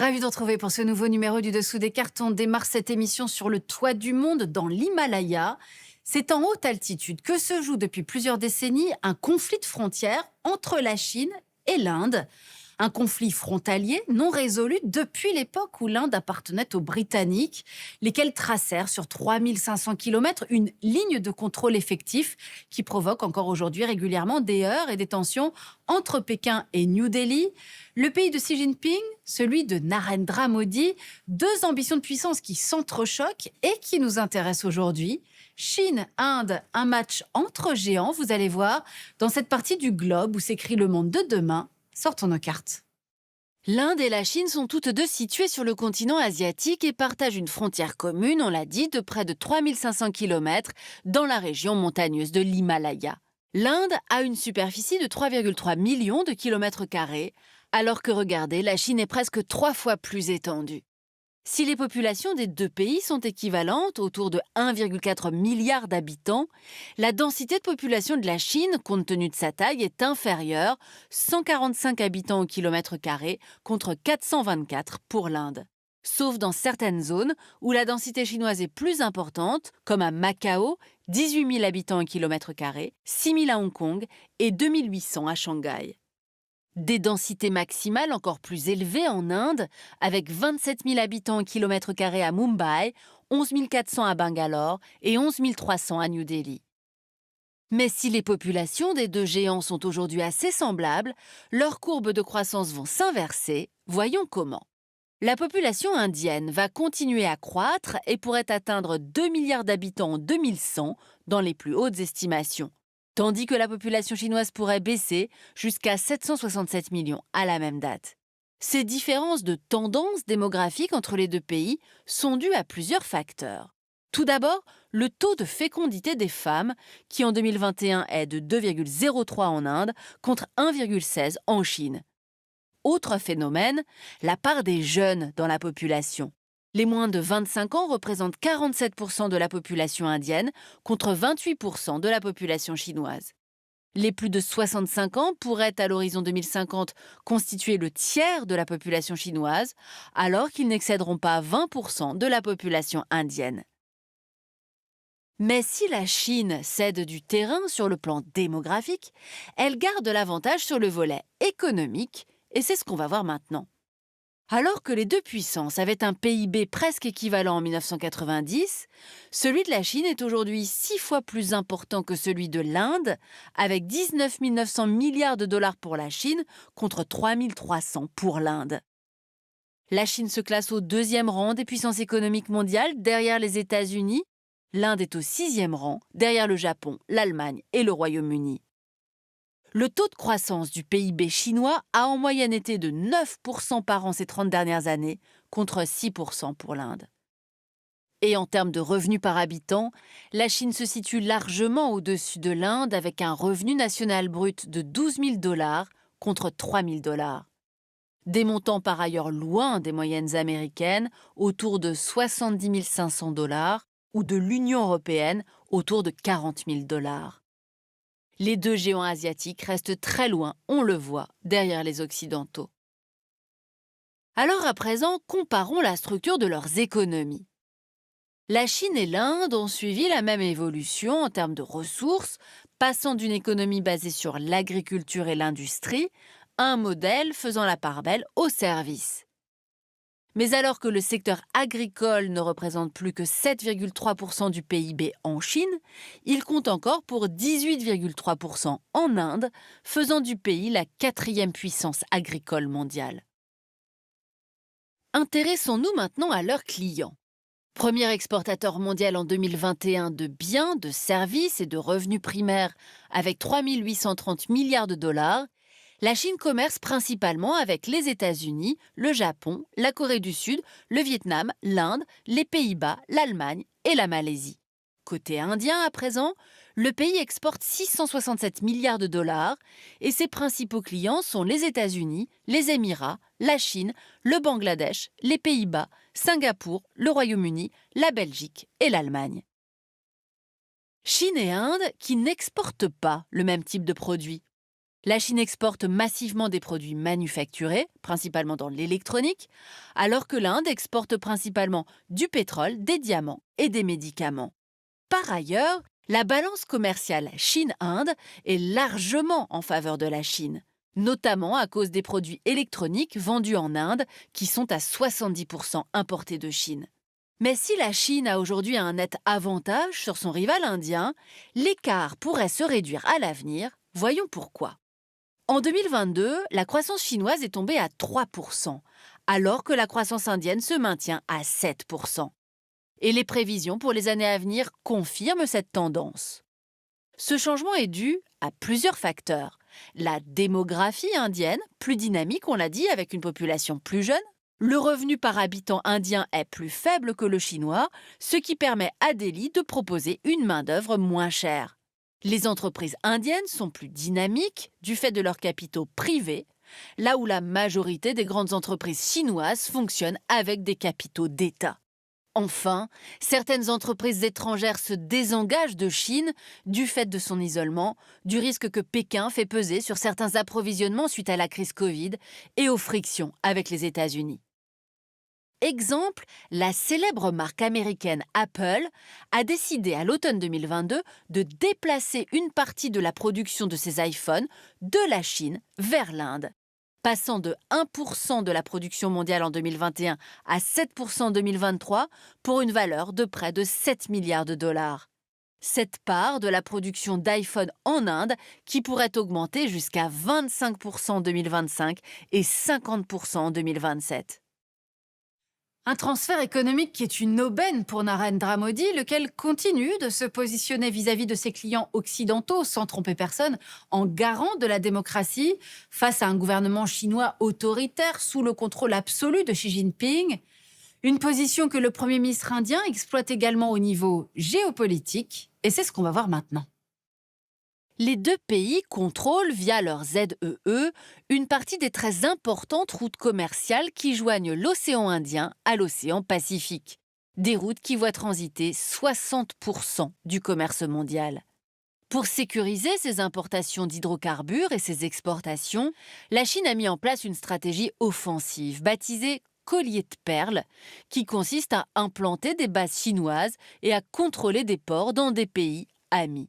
Ravi de retrouver pour ce nouveau numéro du Dessous des cartes. On démarre cette émission sur le toit du monde, dans l'Himalaya. C'est en haute altitude que se joue depuis plusieurs décennies un conflit de frontières entre la Chine et l'Inde. Un conflit frontalier non résolu depuis l'époque où l'Inde appartenait aux Britanniques, lesquels tracèrent sur 3500 km une ligne de contrôle effectif qui provoque encore aujourd'hui régulièrement des heurts et des tensions entre Pékin et New Delhi. Le pays de Xi Jinping, celui de Narendra Modi, deux ambitions de puissance qui s'entrechoquent et qui nous intéressent aujourd'hui. Chine-Inde, un match entre géants, vous allez voir, dans cette partie du globe où s'écrit le monde de demain. Sortons nos cartes. L'Inde et la Chine sont toutes deux situées sur le continent asiatique et partagent une frontière commune, on l'a dit, de près de 3500 km dans la région montagneuse de l'Himalaya. L'Inde a une superficie de 3,3 millions de kilomètres carrés, alors que, regardez, la Chine est presque 3 fois plus étendue. Si les populations des deux pays sont équivalentes, autour de 1,4 milliard d'habitants, la densité de population de la Chine, compte tenu de sa taille, est inférieure, 145 habitants au kilomètre carré contre 424 pour l'Inde. Sauf dans certaines zones où la densité chinoise est plus importante, comme à Macao, 18 000 habitants au kilomètre carré, 6 000 à Hong Kong et 2 800 à Shanghai. Des densités maximales encore plus élevées en Inde, avec 27 000 habitants au kilomètre carré à Mumbai, 11 400 à Bangalore et 11 300 à New Delhi. Mais si les populations des deux géants sont aujourd'hui assez semblables, leurs courbes de croissance vont s'inverser. Voyons comment. La population indienne va continuer à croître et pourrait atteindre 2 milliards d'habitants en 2100 dans les plus hautes estimations, tandis que la population chinoise pourrait baisser jusqu'à 767 millions à la même date. Ces différences de tendance démographique entre les deux pays sont dues à plusieurs facteurs. Tout d'abord, le taux de fécondité des femmes, qui en 2021 est de 2,03 en Inde contre 1,16 en Chine. Autre phénomène, la part des jeunes dans la population. Les moins de 25 ans représentent 47% de la population indienne contre 28% de la population chinoise. Les plus de 65 ans pourraient, à l'horizon 2050, constituer le tiers de la population chinoise, alors qu'ils n'excéderont pas 20% de la population indienne. Mais si la Chine cède du terrain sur le plan démographique, elle garde l'avantage sur le volet économique, et c'est ce qu'on va voir maintenant. Alors que les deux puissances avaient un PIB presque équivalent en 1990, celui de la Chine est aujourd'hui 6 fois plus important que celui de l'Inde, avec 19 900 milliards de dollars pour la Chine contre 3 300 pour l'Inde. La Chine se classe au 2e rang des puissances économiques mondiales, derrière les États-Unis. L'Inde est au 6e rang, derrière le Japon, l'Allemagne et le Royaume-Uni. Le taux de croissance du PIB chinois a en moyenne été de 9% par an ces 30 dernières années, contre 6% pour l'Inde. Et en termes de revenus par habitant, la Chine se situe largement au-dessus de l'Inde avec un revenu national brut de 12 000 dollars contre 3 000 dollars. Des montants par ailleurs loin des moyennes américaines, autour de 70 500 dollars, ou de l'Union européenne, autour de 40 000 dollars. Les deux géants asiatiques restent très loin, on le voit, derrière les Occidentaux. Alors à présent, comparons la structure de leurs économies. La Chine et l'Inde ont suivi la même évolution en termes de ressources, passant d'une économie basée sur l'agriculture et l'industrie à un modèle faisant la part belle aux services. Mais alors que le secteur agricole ne représente plus que 7,3% du PIB en Chine, il compte encore pour 18,3% en Inde, faisant du pays la 4e puissance agricole mondiale. Intéressons-nous maintenant à leurs clients. Premier exportateur mondial en 2021 de biens, de services et de revenus primaires avec 3 830 milliards de dollars, la Chine commerce principalement avec les États-Unis, le Japon, la Corée du Sud, le Vietnam, l'Inde, les Pays-Bas, l'Allemagne et la Malaisie. Côté indien à présent, le pays exporte 667 milliards de dollars et ses principaux clients sont les États-Unis, les Émirats, la Chine, le Bangladesh, les Pays-Bas, Singapour, le Royaume-Uni, la Belgique et l'Allemagne. Chine et Inde qui n'exportent pas le même type de produits. La Chine exporte massivement des produits manufacturés, principalement dans l'électronique, alors que l'Inde exporte principalement du pétrole, des diamants et des médicaments. Par ailleurs, la balance commerciale Chine-Inde est largement en faveur de la Chine, notamment à cause des produits électroniques vendus en Inde qui sont à 70% importés de Chine. Mais si la Chine a aujourd'hui un net avantage sur son rival indien, l'écart pourrait se réduire à l'avenir. Voyons pourquoi. En 2022, la croissance chinoise est tombée à 3%, alors que la croissance indienne se maintient à 7%. Et les prévisions pour les années à venir confirment cette tendance. Ce changement est dû à plusieurs facteurs. La démographie indienne, plus dynamique, on l'a dit, avec une population plus jeune. Le revenu par habitant indien est plus faible que le chinois, ce qui permet à Delhi de proposer une main-d'œuvre moins chère. Les entreprises indiennes sont plus dynamiques du fait de leurs capitaux privés, là où la majorité des grandes entreprises chinoises fonctionnent avec des capitaux d'État. Enfin, certaines entreprises étrangères se désengagent de Chine du fait de son isolement, du risque que Pékin fait peser sur certains approvisionnements suite à la crise Covid et aux frictions avec les États-Unis. Exemple, la célèbre marque américaine Apple a décidé à l'automne 2022 de déplacer une partie de la production de ses iPhones de la Chine vers l'Inde, passant de 1% de la production mondiale en 2021 à 7% en 2023 pour une valeur de près de 7 milliards de dollars. Cette part de la production d'iPhone en Inde qui pourrait augmenter jusqu'à 25% en 2025 et 50% en 2027. Un transfert économique qui est une aubaine pour Narendra Modi, lequel continue de se positionner vis-à-vis de ses clients occidentaux, sans tromper personne, en garant de la démocratie face à un gouvernement chinois autoritaire sous le contrôle absolu de Xi Jinping. Une position que le Premier ministre indien exploite également au niveau géopolitique, et c'est ce qu'on va voir maintenant. Les deux pays contrôlent, via leur ZEE, une partie des très importantes routes commerciales qui joignent l'océan Indien à l'océan Pacifique. Des routes qui voient transiter 60% du commerce mondial. Pour sécuriser ses importations d'hydrocarbures et ses exportations, la Chine a mis en place une stratégie offensive baptisée collier de perles, qui consiste à implanter des bases chinoises et à contrôler des ports dans des pays amis.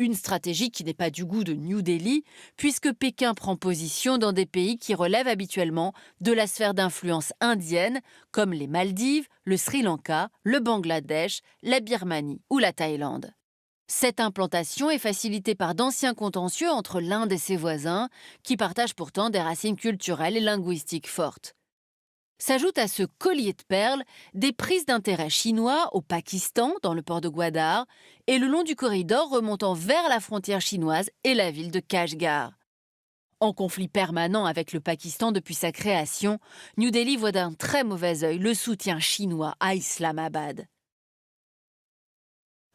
Une stratégie qui n'est pas du goût de New Delhi, puisque Pékin prend position dans des pays qui relèvent habituellement de la sphère d'influence indienne, comme les Maldives, le Sri Lanka, le Bangladesh, la Birmanie ou la Thaïlande. Cette implantation est facilitée par d'anciens contentieux entre l'Inde et ses voisins, qui partagent pourtant des racines culturelles et linguistiques fortes. S'ajoutent à ce collier de perles des prises d'intérêt chinois au Pakistan, dans le port de Gwadar, et le long du corridor remontant vers la frontière chinoise et la ville de Kashgar. En conflit permanent avec le Pakistan depuis sa création, New Delhi voit d'un très mauvais œil le soutien chinois à Islamabad.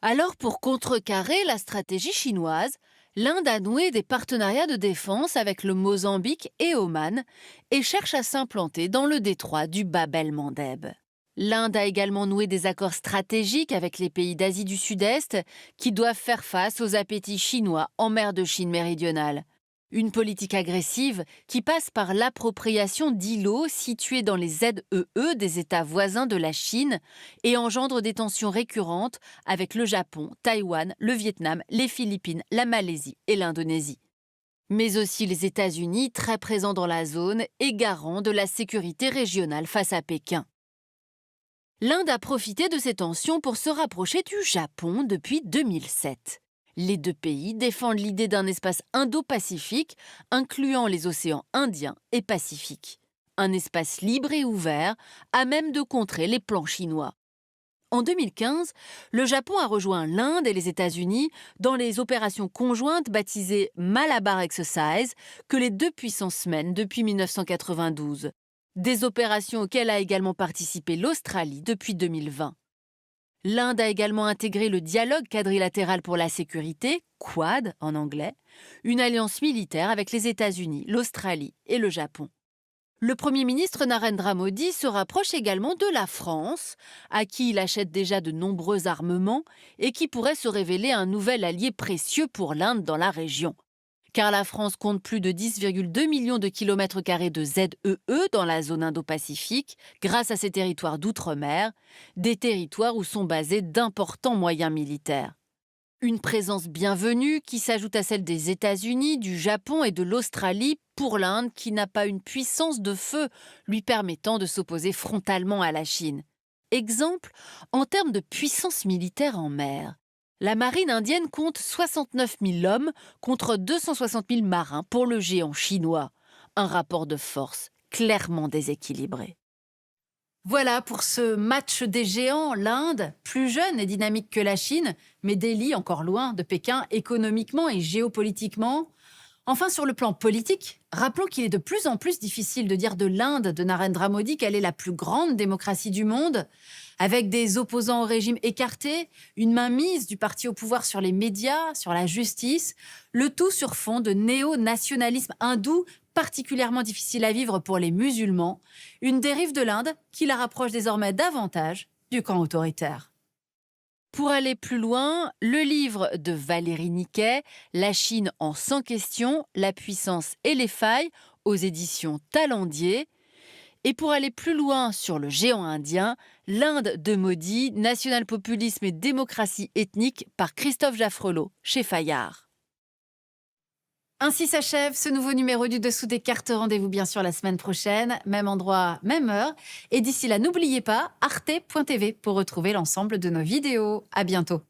Alors, pour contrecarrer la stratégie chinoise, l'Inde a noué des partenariats de défense avec le Mozambique et Oman et cherche à s'implanter dans le détroit du Bab el-Mandeb. L'Inde a également noué des accords stratégiques avec les pays d'Asie du Sud-Est qui doivent faire face aux appétits chinois en mer de Chine méridionale. Une politique agressive qui passe par l'appropriation d'îlots situés dans les ZEE des États voisins de la Chine et engendre des tensions récurrentes avec le Japon, Taïwan, le Vietnam, les Philippines, la Malaisie et l'Indonésie. Mais aussi les États-Unis, très présents dans la zone et garants de la sécurité régionale face à Pékin. L'Inde a profité de ces tensions pour se rapprocher du Japon depuis 2007. Les deux pays défendent l'idée d'un espace indo-pacifique incluant les océans Indien et Pacifique. Un espace libre et ouvert à même de contrer les plans chinois. En 2015, le Japon a rejoint l'Inde et les États-Unis dans les opérations conjointes baptisées Malabar Exercise que les deux puissances mènent depuis 1992. Des opérations auxquelles a également participé l'Australie depuis 2020. L'Inde a également intégré le dialogue quadrilatéral pour la sécurité, Quad en anglais, une alliance militaire avec les États-Unis, l'Australie et le Japon. Le Premier ministre Narendra Modi se rapproche également de la France, à qui il achète déjà de nombreux armements et qui pourrait se révéler un nouvel allié précieux pour l'Inde dans la région. car la France compte plus de 10,2 millions de kilomètres carrés de ZEE dans la zone Indo-Pacifique, grâce à ses territoires d'outre-mer, des territoires où sont basés d'importants moyens militaires. Une présence bienvenue qui s'ajoute à celle des États-Unis, du Japon et de l'Australie pour l'Inde qui n'a pas une puissance de feu lui permettant de s'opposer frontalement à la Chine. Exemple, en termes de puissance militaire en mer. La marine indienne compte 69 000 hommes contre 260 000 marins pour le géant chinois. Un rapport de force clairement déséquilibré. Voilà pour ce match des géants, l'Inde, plus jeune et dynamique que la Chine, mais Delhi encore loin de Pékin économiquement et géopolitiquement. Enfin, sur le plan politique, rappelons qu'il est de plus en plus difficile de dire de l'Inde de Narendra Modi qu'elle est la plus grande démocratie du monde, avec des opposants au régime écartés, une mainmise du parti au pouvoir sur les médias, sur la justice, le tout sur fond de néo-nationalisme hindou particulièrement difficile à vivre pour les musulmans, une dérive de l'Inde qui la rapproche désormais davantage du camp autoritaire. Pour aller plus loin, le livre de Valérie Niquet, La Chine en 100 questions, la puissance et les failles, aux éditions Talendier. Et pour aller plus loin sur le géant indien, L'Inde de Modi, national-populisme et démocratie ethnique par Christophe Jaffrelot, chez Fayard. Ainsi s'achève ce nouveau numéro du Dessous des cartes. Rendez-vous bien sûr la semaine prochaine, même endroit, même heure. Et d'ici là, n'oubliez pas arte.tv pour retrouver l'ensemble de nos vidéos. À bientôt.